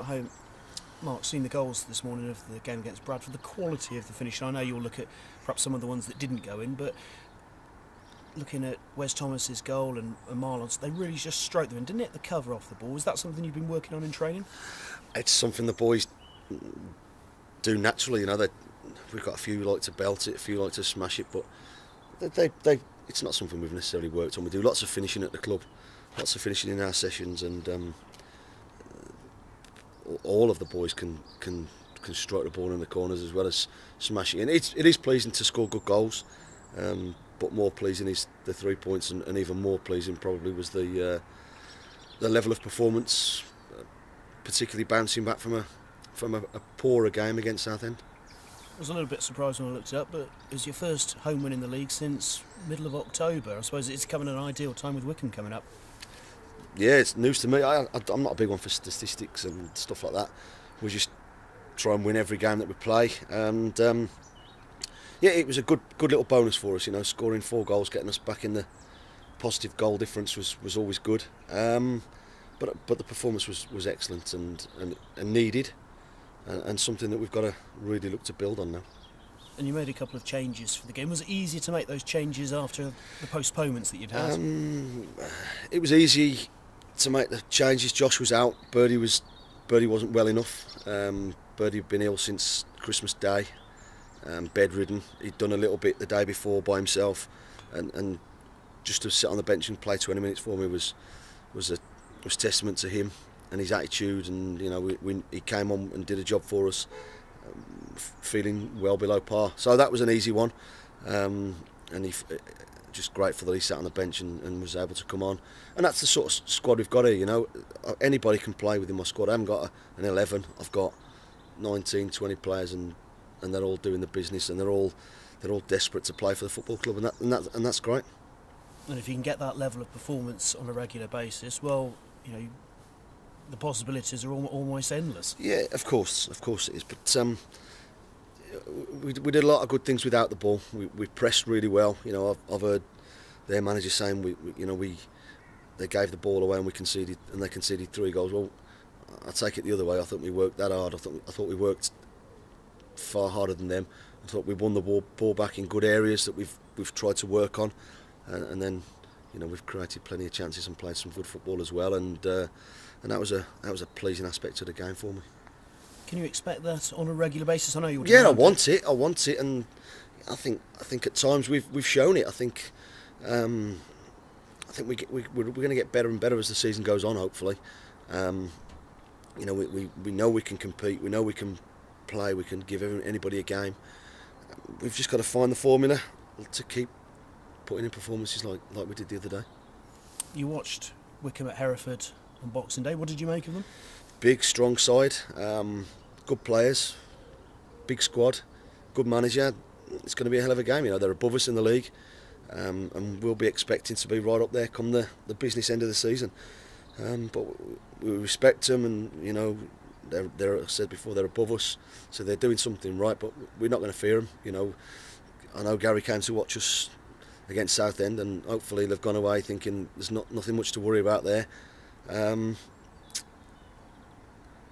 at home, Mark, seen the goals this morning of the game against Bradford, the quality of the finish. I know you'll look at perhaps some of the ones that didn't go in, but looking at Wes Thomas's goal and Marlon's, they really just stroked them and didn't hit the cover off the ball. Is that something you've been working on in training? It's something the boys do naturally. We've got a few who like to belt it, a few like to smash it, but it's not something we've necessarily worked on. We do lots of finishing at the club, lots of finishing in our sessions, and all of the boys can strike the ball in the corners as well as smashing it. And it is pleasing to score good goals, but more pleasing is the 3 points, and even more pleasing probably was the level of performance, particularly bouncing back from a poorer game against Southend. I was a little bit surprised when I looked it up, but it was your first home win in the league since middle of October. I suppose it's coming at an ideal time with Wycombe coming up. Yeah, it's news to me. I'm not a big one for statistics and stuff like that. We just try and win every game that we play, and it was a good little bonus for us. Scoring 4 goals, getting us back in the positive goal difference was always good. But the performance was excellent and needed, and something that we've got to really look to build on now. And you made a couple of changes for the game. Was it easier to make those changes after the postponements that you'd had? It was easy to make the changes. Josh was out. Birdie wasn't well enough. Birdie had been ill since Christmas Day, bedridden. He'd done a little bit the day before by himself, and just to sit on the bench and play 20 minutes for me was testament to him and his attitude. And he came on and did a job for us, feeling well below par. So that was an easy one, and he just grateful that he sat on the bench and was able to come on. And that's the sort of squad we've got here. Anybody can play within my squad. I haven't got an 11. I've got 19, 20 players, and they're all doing the business, and they're all desperate to play for the football club, and that's great. And if you can get that level of performance on a regular basis, well, the possibilities are almost endless. Yeah, of course it is. But we did a lot of good things without the ball. We pressed really well. I've heard their manager saying they gave the ball away and they conceded 3 goals. Well, I take it the other way. I thought we worked that hard. I thought we worked far harder than them. I thought we won the ball back in good areas that we've tried to work on, and then we've created plenty of chances and played some good football as well. And that was a pleasing aspect of the game for me. Can you expect that on a regular basis? I know you. Yeah, I want it, and I think at times we've shown it. I think we're going to get better and better as the season goes on. Hopefully, we know we can compete. We know we can play. We can give anybody a game. We've just got to find the formula to keep putting in performances like we did the other day. You watched Wycombe at Hereford on Boxing Day. What did you make of them? Big, strong side, good players, big squad, good manager. It's going to be a hell of a game. They're above us in the league, and we'll be expecting to be right up there come the business end of the season. But we respect them, and they're I said before, they're above us, so they're doing something right. But we're not going to fear them. I know Gary came to watch us against Southend, and hopefully they've gone away thinking there's nothing much to worry about there.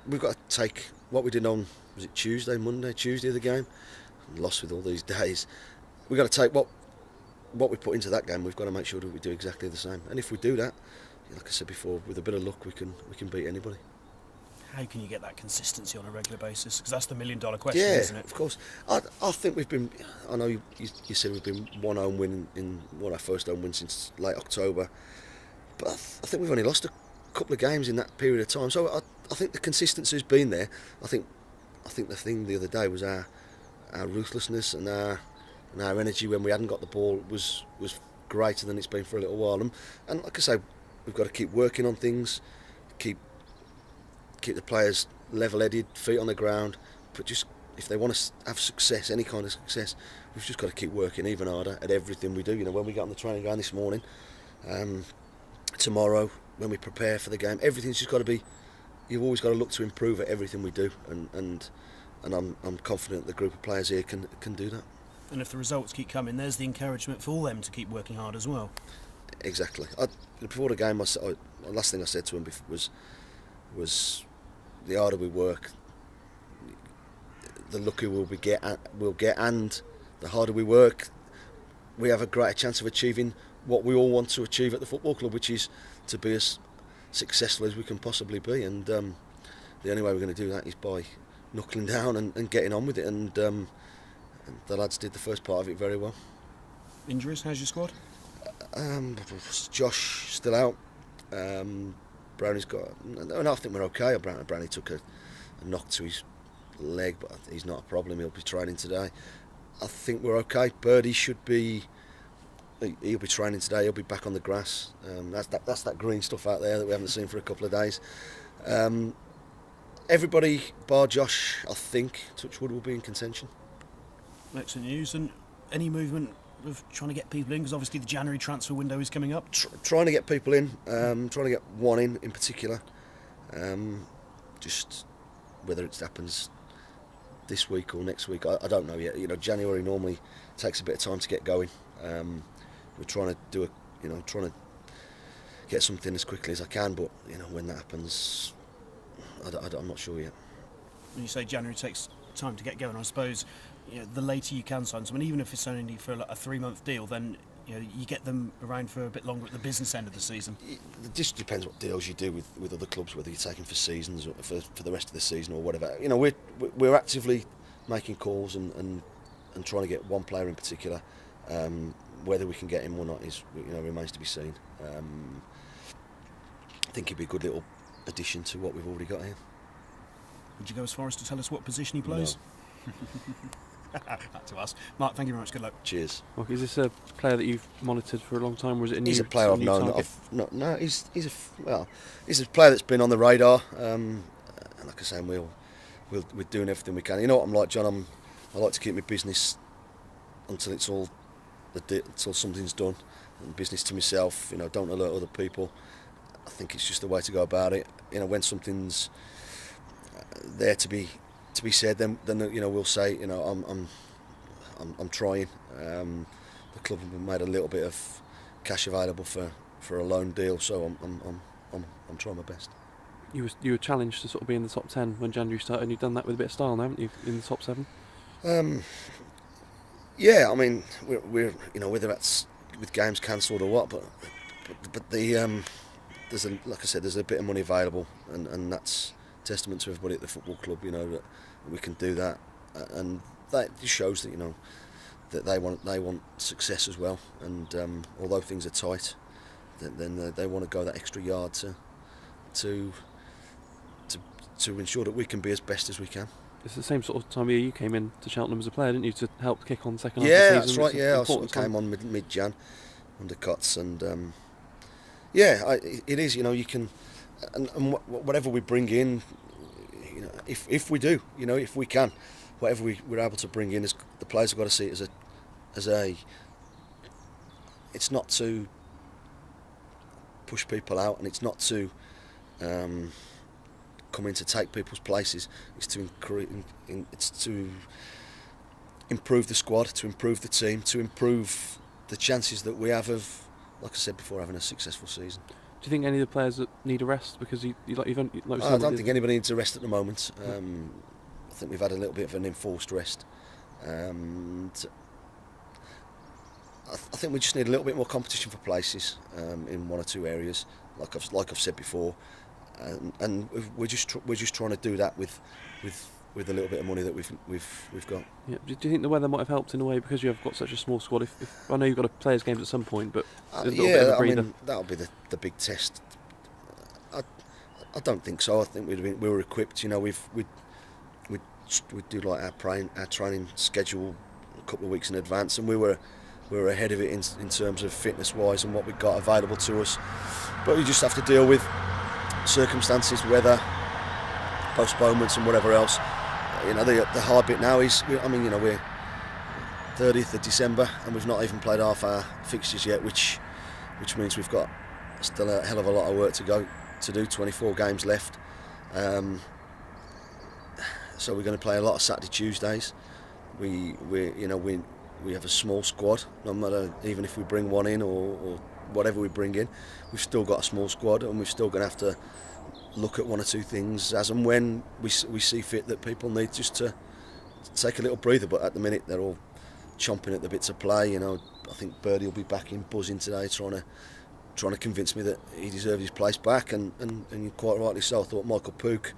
We've got to take what we did on, was it Tuesday of the game? I'm lost with all these days. We've got to take what we put into that game. We've got to make sure that we do exactly the same. And if we do that, like I said before, with a bit of luck, we can beat anybody. How can you get that consistency on a regular basis? Because that's the $1 million question, yeah, isn't it? Of course. I think we've been. I know you said we've been one home win in our first home win since late October, but I think we've only lost a couple of games in that period of time. So I think the consistency's been there. I think the thing the other day was our ruthlessness and our energy when we hadn't got the ball was greater than it's been for a little while. And like I say, we've got to keep working on things, keep the players level-headed, feet on the ground. But just if they want to have success, any kind of success, we've just got to keep working even harder at everything we do. When we got on the training ground this morning, tomorrow when we prepare for the game, everything's just got to be. You've always got to look to improve at everything we do, and I'm confident the group of players here can do that. And if the results keep coming, there's the encouragement for all them to keep working hard as well. Exactly. Before the game, the last thing I said to him was the harder we work, the luckier we'll get, and the harder we work, we have a greater chance of achieving what we all want to achieve at the football club, which is to be as successful as we can possibly be. And the only way we're going to do that is by knuckling down and getting on with it. And the lads did the first part of it very well. Injuries? How's your squad? Josh still out. Brownie's got. No, I think we're okay. Brownie took a knock to his leg, but he's not a problem. He'll be training today. I think we're okay. Birdie should be. He'll be training today. He'll be back on the grass. That's that green stuff out there that we haven't seen for a couple of days. Everybody bar Josh, I think, touchwood, will be in contention. Excellent news. And any movement of trying to get people in? Because obviously the January transfer window is coming up. Trying to get people in. Trying to get one in particular. Just whether it happens this week or next week, I don't know yet. January normally takes a bit of time to get going. We're trying to trying to get something as quickly as I can, but when that happens, I'm not sure yet. When you say January takes time to get going, I suppose the later you can sign someone, even if it's only for a 3-month deal, then you get them around for a bit longer at the business end of the season. It just depends what deals you do with other clubs, whether you're taking for seasons or for the rest of the season or whatever. We're actively making calls and trying to get one player in particular. Whether we can get him or not is remains to be seen. I think he'd be a good little addition to what we've already got here. Would you go as far as to tell us what position he plays? No. Back to us. Mark, thank you very much. Good luck. Cheers. Mark, is this a player that you've monitored for a long time, or is it a new? He's a player I've known. Target? He's a player that's been on the radar. And like I say, we're doing everything we can. You know what I'm like, John. I like to keep my business until until something's done. And business to myself. Don't alert other people. I think it's just the way to go about it. When something's there to be said, then we'll say I'm trying. The club have made a little bit of cash available for a loan deal, so I'm trying my best. You were challenged to sort of be in the top 10 when January started, and you've done that with a bit of style now, haven't you? In the top 7. Yeah, I mean we're whether that's with games cancelled or what, but there's there's a bit of money available, and that's testament to everybody at the football club. That we can do that, and that just shows that that they want success as well. And although things are tight, then they want to go that extra yard to ensure that we can be as best as we can. It's the same sort of time of year you came in to Cheltenham as a player, didn't you, to help kick on second half Yeah, of the season? that's right. Yeah, I sort of came on mid-Jan under Cots, and it is. You can, and whatever we bring in, if we do, if we can, whatever we're able to bring in, the players have got to see it as a. It's not to push people out, and it's not to come in to take people's places. It's to improve the squad, to improve the team, to improve the chances that we have of, like I said before, having a successful season. Do you think any of the players that need a rest because I don't think anybody needs a rest at the moment. I think we've had a little bit of an enforced rest, and I think we just need a little bit more competition for places in one or two areas, like I've said before, and we're just trying to do that with a little bit of money that we've got. Yeah. Do you think the weather might have helped in a way because you have got such a small squad? If I know you've got to players' games at some point, but a little bit of a breather. That'll be the big test. I don't think so. I think we were equipped. We do like our training schedule a couple of weeks in advance, and we were ahead of it in terms of fitness wise and what we got available to us. But we just have to deal with circumstances, weather, postponements, and whatever else. The hard bit now is, we're 30th of December and we've not even played half our fixtures yet, which means we've got still a hell of a lot of work to do. 24 games left. So we're going to play a lot of Saturday, Tuesdays. We have a small squad. No matter, even if we bring one in or whatever we bring in, we've still got a small squad, and we're still going to have to look at one or two things as and when we see fit that people need just to take a little breather. But at the minute they're all chomping at the bit to play. You know, I think Birdie will be back in buzzing today, trying to convince me that he deserves his place back, and quite rightly so. I thought Michael Pook,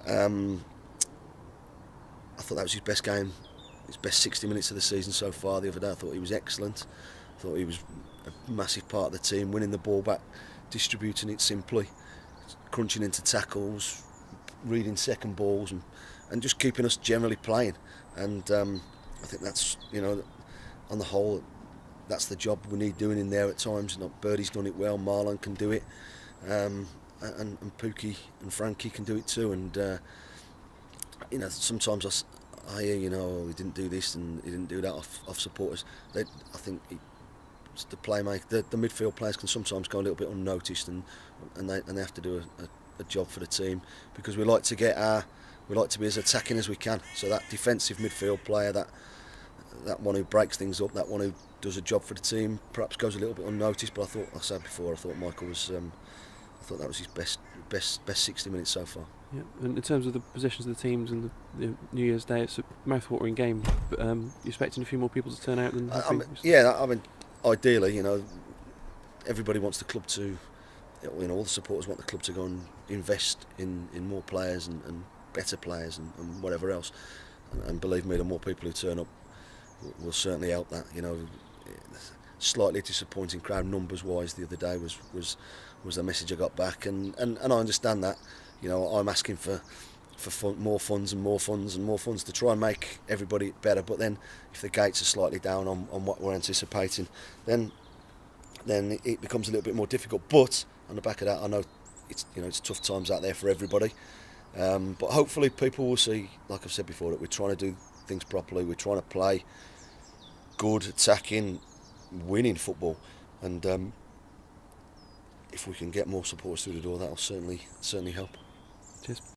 I thought that was his best game, his best 60 minutes of the season so far. The other day I thought he was excellent. I thought he was a massive part of the team, winning the ball back, distributing it simply, crunching into tackles, reading second balls, and just keeping us generally playing. And I think that's, you know, on the whole, that's the job we need doing in there at times. Not Birdie's done it well, Marlon can do it, and Pookie and Frankie can do it too. And you know, sometimes I hear, you know, he didn't do this and he didn't do that off supporters. I think the midfield players can sometimes go a little bit unnoticed, and they have to do a job for the team, because we like to be as attacking as we can. So that defensive midfield player, that one who breaks things up, that one who does a job for the team, perhaps goes a little bit unnoticed. But I said before, I thought Michael was, I thought that was his best 60 minutes so far. Yeah, and in terms of the positions of the teams and the New Year's Day, it's a mouth-watering game. But you're expecting a few more people to turn out than I mean, ideally, you know, everybody wants the club to, you know, all the supporters want the club to go and invest in more players and better players and whatever else. And believe me, the more people who turn up will certainly help that. You know, slightly disappointing crowd numbers wise the other day was the message I got back, and I understand that. You know, I'm asking for more funds and more funds and more funds to try and make everybody better. But then, if the gates are slightly down on what we're anticipating, then it becomes a little bit more difficult. But on the back of that, I know it's tough times out there for everybody. But hopefully, people will see, like I've said before, that we're trying to do things properly. We're trying to play good, attacking, winning football, and if we can get more supporters through the door, that'll certainly help. Cheers.